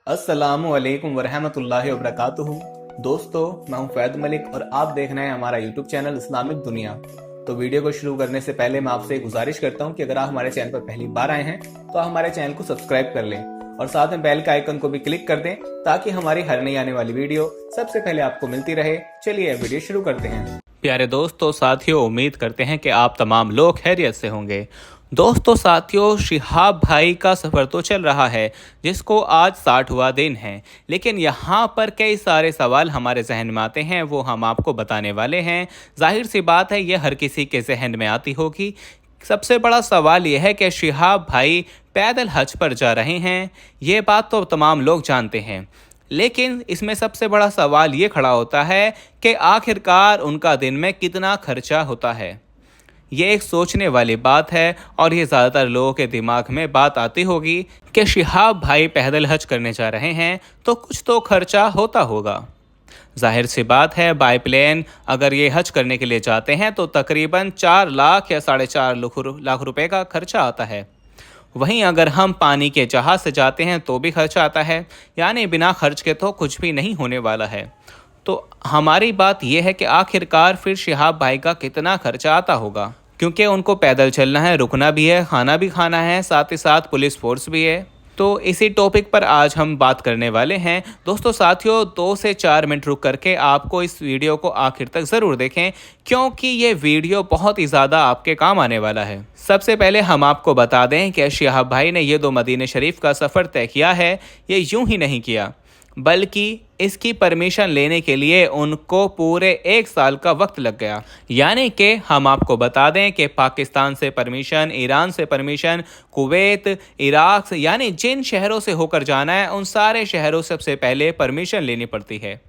अस्सलामुअलैकुम वरहमतुल्लाहि वबरकातुहू। दोस्तों, मैं हूं फैद मलिक और आप देख रहे हैं हमारा यूट्यूब चैनल इस्लामिक दुनिया। तो वीडियो को शुरू करने से पहले मैं आपसे एक गुजारिश करता हूं कि अगर आप हमारे चैनल पर पहली बार आए हैं तो आप हमारे चैनल को सब्सक्राइब कर लें और साथ में बेल के आइकन को भी क्लिक कर दें ताकि हमारी हर नई आने वाली वीडियो सबसे पहले आपको मिलती रहे। चलिए वीडियो शुरू करते हैं। प्यारे दोस्तों साथियों, उम्मीद करते हैं कि आप तमाम लोग खैरियत से होंगे। दोस्तों साथियों, शिहाब भाई का सफ़र तो चल रहा है जिसको आज 60वां दिन है, लेकिन यहाँ पर कई सारे सवाल हमारे जहन में आते हैं, वो हम आपको बताने वाले हैं। जाहिर सी बात है ये हर किसी के जहन में आती होगी। सबसे बड़ा सवाल यह है कि शिहाब भाई पैदल हज पर जा रहे हैं, ये बात तो तमाम लोग जानते हैं, लेकिन इसमें सबसे बड़ा सवाल ये खड़ा होता है कि आखिरकार उनका दिन में कितना खर्चा होता है। ये एक सोचने वाली बात है और ये ज़्यादातर लोगों के दिमाग में बात आती होगी कि शिहाब भाई पैदल हज करने जा रहे हैं तो कुछ तो खर्चा होता होगा। जाहिर सी बात है, बाई प्लेन अगर ये हज करने के लिए जाते हैं तो तकरीबन 4 लाख या 4.5 लाख रुपए का खर्चा आता है। वहीं अगर हम पानी के जहाज़ से जाते हैं तो भी खर्चा आता है, यानी बिना खर्च के तो कुछ भी नहीं होने वाला है। तो हमारी बात यह है कि आखिरकार फिर शिहाब भाई का कितना खर्चा आता होगा, क्योंकि उनको पैदल चलना है, रुकना भी है, खाना भी खाना है, साथ ही साथ पुलिस फोर्स भी है। तो इसी टॉपिक पर आज हम बात करने वाले हैं। दोस्तों साथियों, 2 से 4 मिनट रुक करके आपको इस वीडियो को आखिर तक ज़रूर देखें, क्योंकि ये वीडियो बहुत ही ज़्यादा आपके काम आने वाला है। सबसे पहले हम आपको बता दें कि शिहाब भाई ने ये 2 मदीने शरीफ का सफ़र तय किया है, ये यूं ही नहीं किया, बल्कि इसकी परमिशन लेने के लिए उनको पूरे 1 साल का वक्त लग गया। यानी कि हम आपको बता दें कि पाकिस्तान से परमिशन, ईरान से परमिशन, कुवैत, इराक से, यानी जिन शहरों से होकर जाना है उन सारे शहरों से सबसे पहले परमिशन लेनी पड़ती है,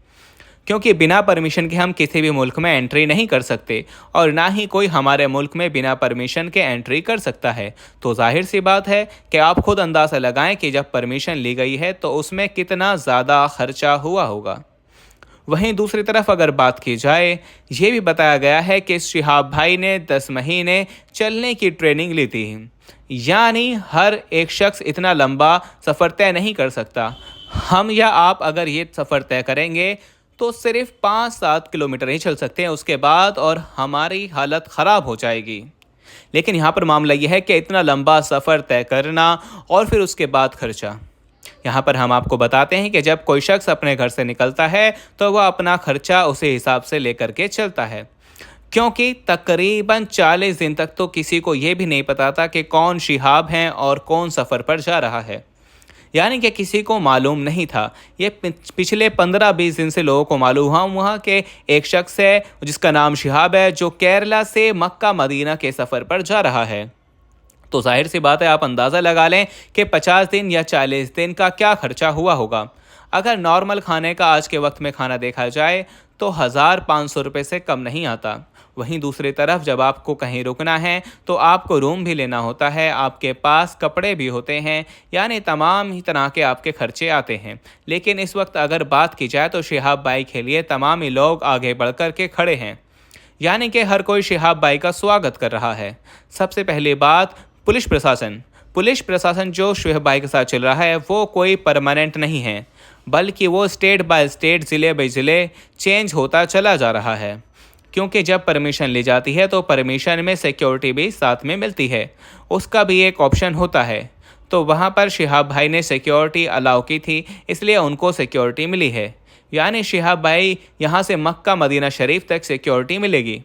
क्योंकि बिना परमिशन के हम किसी भी मुल्क में एंट्री नहीं कर सकते और ना ही कोई हमारे मुल्क में बिना परमिशन के एंट्री कर सकता है। तो जाहिर सी बात है कि आप खुद अंदाज़ा लगाएं कि जब परमिशन ली गई है तो उसमें कितना ज़्यादा खर्चा हुआ होगा। वहीं दूसरी तरफ अगर बात की जाए, ये भी बताया गया है कि शिहाब भाई ने 10 महीने चलने की ट्रेनिंग ली थी, यानी हर एक शख्स इतना लंबा सफ़र तय नहीं कर सकता। हम या आप अगर ये सफ़र तय करेंगे तो सिर्फ 5-7 किलोमीटर ही चल सकते हैं उसके बाद, और हमारी हालत ख़राब हो जाएगी। लेकिन यहाँ पर मामला यह है कि इतना लंबा सफ़र तय करना और फिर उसके बाद खर्चा। यहाँ पर हम आपको बताते हैं कि जब कोई शख्स अपने घर से निकलता है तो वह अपना खर्चा उसी हिसाब से लेकर के चलता है, क्योंकि तकरीबन 40 दिन तक तो किसी को ये भी नहीं पता था कि कौन शिहाब हैं और कौन सफ़र पर जा रहा है, यानी कि किसी को मालूम नहीं था। ये पिछले 15-20 दिन से लोगों को मालूम हुआ कि एक शख्स है जिसका नाम शिहाब है, जो केरला से मक्का मदीना के सफ़र पर जा रहा है। तो जाहिर सी बात है, आप अंदाज़ा लगा लें कि 50 दिन या 40 दिन का क्या खर्चा हुआ होगा। अगर नॉर्मल खाने का आज के वक्त में खाना देखा जाए तो 1500 रुपये से कम नहीं आता। वहीं दूसरी तरफ जब आपको कहीं रुकना है तो आपको रूम भी लेना होता है, आपके पास कपड़े भी होते हैं, यानी तमाम ही तरह के आपके खर्चे आते हैं। लेकिन इस वक्त अगर बात की जाए तो शिहाब भाई के लिए तमाम ही लोग आगे बढ़ कर के खड़े हैं, यानी कि हर कोई शिहाब भाई का स्वागत कर रहा है। सबसे पहली बात, पुलिस प्रशासन जो शिहाब भाई के साथ चल रहा है वो कोई परमानेंट नहीं है, बल्कि वो स्टेट बाय स्टेट, ज़िले बाय ज़िले चेंज होता चला जा रहा है, क्योंकि जब परमिशन ली जाती है तो परमिशन में सिक्योरिटी भी साथ में मिलती है, उसका भी एक ऑप्शन होता है। तो वहाँ पर शिहाब भाई ने सिक्योरिटी अलाउ की थी, इसलिए उनको सिक्योरिटी मिली है, यानी शिहाब भाई यहाँ से मक्का मदीना शरीफ तक सिक्योरिटी मिलेगी।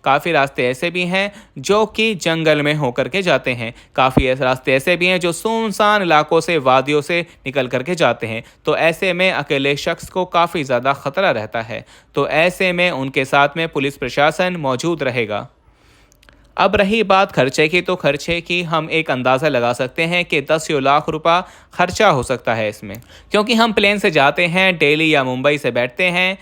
काफ़ी रास्ते ऐसे भी हैं जो कि जंगल में होकर के जाते हैं, काफ़ी रास्ते ऐसे भी हैं जो सुनसान इलाकों से, वादियों से निकल कर के जाते हैं। तो ऐसे में अकेले शख्स को काफ़ी ज़्यादा ख़तरा रहता है, तो ऐसे में उनके साथ में पुलिस प्रशासन मौजूद रहेगा। अब रही बात खर्चे की, तो खर्चे की हम एक अंदाज़ा लगा सकते हैं कि 10 लाख रुपया खर्चा हो सकता है इसमें, क्योंकि हम प्लेन से जाते हैं, दिल्ली या मुंबई से बैठते हैं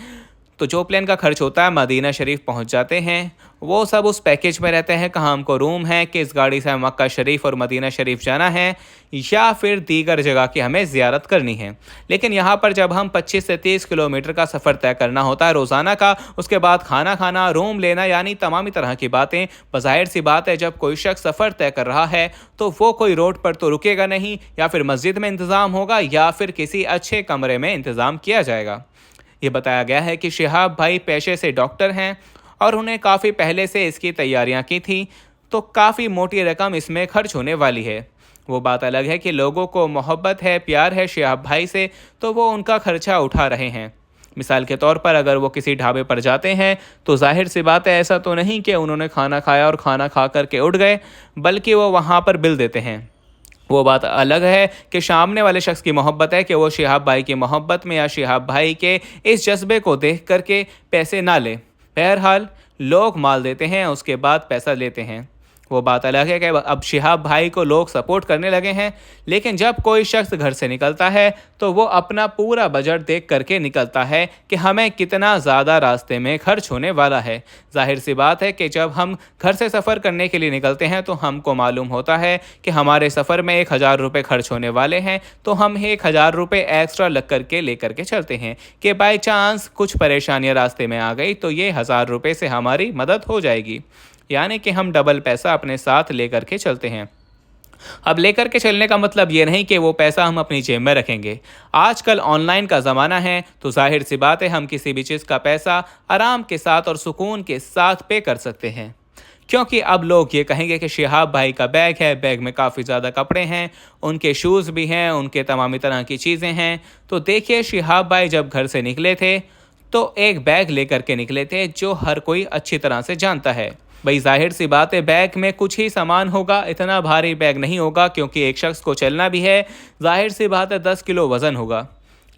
तो जो प्लेन का खर्च होता है, मदीना शरीफ पहुंच जाते हैं, वो सब उस पैकेज में रहते हैं। कहाँ हमको रूम है, किस गाड़ी से मक्का शरीफ और मदीना शरीफ जाना है, या फिर दीगर जगह की हमें ज़ियारत करनी है। लेकिन यहाँ पर जब हम 25 से 30 किलोमीटर का सफ़र तय करना होता है रोज़ाना का, उसके बाद खाना खाना, रूम लेना, यानी तमामी तरह की बातें, बज़ाहिर सी बात है जब कोई शख्स सफ़र तय कर रहा है तो वो कोई रोड पर तो रुकेगा नहीं, या फिर मस्जिद में इंतज़ाम होगा या फिर किसी अच्छे कमरे में इंतज़ाम किया जाएगा। ये बताया गया है कि शिहाब भाई पेशे से डॉक्टर हैं और उन्हें काफ़ी पहले से इसकी तैयारियां की थी, तो काफ़ी मोटी रकम इसमें खर्च होने वाली है। वो बात अलग है कि लोगों को मोहब्बत है, प्यार है शिहाब भाई से, तो वो उनका खर्चा उठा रहे हैं। मिसाल के तौर पर अगर वो किसी ढाबे पर जाते हैं तो जाहिर सी बात है, ऐसा तो नहीं कि उन्होंने खाना खाया और खाना खा करके उठ गए, बल्कि वो वहाँ पर बिल देते हैं। वो बात अलग है कि सामने वाले शख्स की मोहब्बत है कि वो शिहाब भाई की मोहब्बत में या शिहाब भाई के इस जज्बे को देख करके पैसे ना ले। बहरहाल लोग माल देते हैं, उसके बाद पैसा लेते हैं। वो बात अलग है कि अब शिहाब भाई को लोग सपोर्ट करने लगे हैं, लेकिन जब कोई शख्स घर से निकलता है तो वो अपना पूरा बजट देख करके निकलता है कि हमें कितना ज़्यादा रास्ते में खर्च होने वाला है। जाहिर सी बात है कि जब हम घर से सफ़र करने के लिए निकलते हैं तो हमको मालूम होता है कि हमारे सफ़र में 1000 रुपये खर्च होने वाले हैं, तो हम 1000 रुपये एक्स्ट्रा लग करके ले करके चलते हैं कि बाई चांस कुछ परेशानियाँ रास्ते में आ गई तो ये 1000 रुपये से हमारी मदद हो जाएगी, यानी कि हम डबल पैसा अपने साथ लेकर के चलते हैं। अब लेकर के चलने का मतलब ये नहीं कि वो पैसा हम अपनी जेब में रखेंगे। आजकल ऑनलाइन का ज़माना है, तो जाहिर सी बात है हम किसी भी चीज़ का पैसा आराम के साथ और सुकून के साथ पे कर सकते हैं। क्योंकि अब लोग ये कहेंगे कि शिहाब भाई का बैग है, बैग में काफ़ी ज़्यादा कपड़े हैं, उनके शूज़ भी हैं, उनके तमामी तरह की चीज़ें हैं। तो देखिए, शिहाब भाई जब घर से निकले थे तो एक बैग लेकर के निकले थे जो हर कोई अच्छी तरह से जानता है। भाई जाहिर सी बात है बैग में कुछ ही सामान होगा, इतना भारी बैग नहीं होगा, क्योंकि एक शख्स को चलना भी है। जाहिर सी बात है 10 किलो वज़न होगा।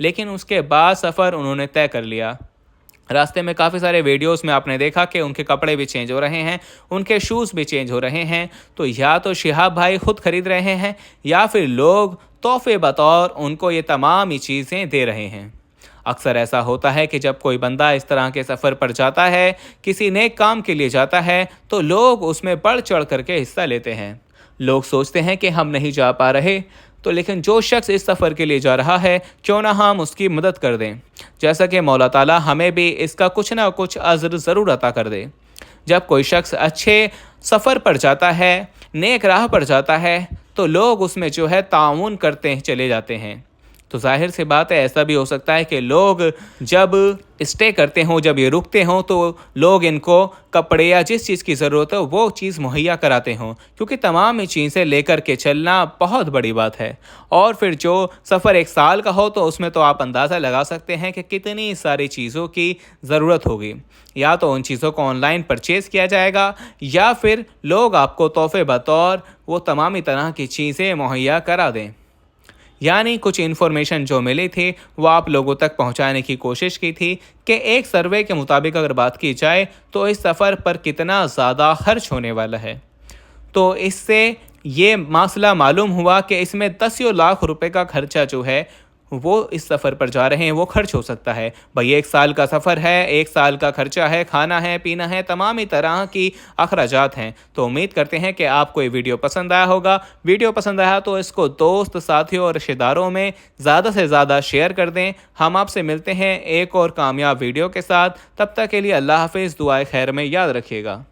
लेकिन उसके बाद सफ़र उन्होंने तय कर लिया। रास्ते में काफ़ी सारे वीडियोस में आपने देखा कि उनके कपड़े भी चेंज हो रहे हैं, उनके शूज़ भी चेंज हो रहे हैं। तो या तो शिहाब भाई खुद खरीद रहे हैं या फिर लोग तोहफे बतौर उनको ये तमाम ही चीज़ें दे रहे हैं। अक्सर ऐसा होता है कि जब कोई बंदा इस तरह के सफ़र पर जाता है, किसी नेक काम के लिए जाता है, तो लोग उसमें बढ़ चढ़ करके हिस्सा लेते हैं। लोग सोचते हैं कि हम नहीं जा पा रहे, तो लेकिन जो शख्स इस सफ़र के लिए जा रहा है, क्यों ना हम उसकी मदद कर दें, जैसा कि मौला ताला हमें भी इसका कुछ ना कुछ अज़्र ज़रूर अता कर दे। जब कोई शख्स अच्छे सफ़र पर जाता है, नेक राह पर जाता है, तो लोग उसमें जो है ताउन करते चले जाते हैं। तो जाहिर सी बात है ऐसा भी हो सकता है कि लोग जब स्टे करते हों, जब ये रुकते हों, तो लोग इनको कपड़े या जिस चीज़ की ज़रूरत है वो चीज़ मुहैया कराते हों, क्योंकि तमाम ही चीज़ें लेकर के चलना बहुत बड़ी बात है। और फिर जो सफ़र 1 साल का हो तो उसमें तो आप अंदाज़ा लगा सकते हैं कि कितनी सारी चीज़ों की ज़रूरत होगी। या तो उन चीज़ों को ऑनलाइन परचेज़ किया जाएगा, या फिर लोग आपको तोहफे बतौर वो तमामी तरह की चीज़ें मुहैया करा दें। यानी कुछ इन्फॉर्मेशन जो मिली थी वो आप लोगों तक पहुंचाने की कोशिश की थी कि एक सर्वे के मुताबिक अगर बात की जाए तो इस सफ़र पर कितना ज़्यादा खर्च होने वाला है। तो इससे ये मसला मालूम हुआ कि इसमें 10 लाख रुपए का खर्चा जो है वो इस सफ़र पर जा रहे हैं वो खर्च हो सकता है। भाई 1 साल का सफ़र है, 1 साल का खर्चा है, खाना है, पीना है, तमाम ही तरह की अखराजात हैं। तो उम्मीद करते हैं कि आपको ये वीडियो पसंद आया होगा। वीडियो पसंद आया तो इसको दोस्त, साथियों और रिश्तेदारों में ज़्यादा से ज़्यादा शेयर कर दें। हम आपसे मिलते हैं एक और कामयाब वीडियो के साथ। तब तक के लिए अल्लाह हाफिज़। दुआए खैर में याद रखिएगा।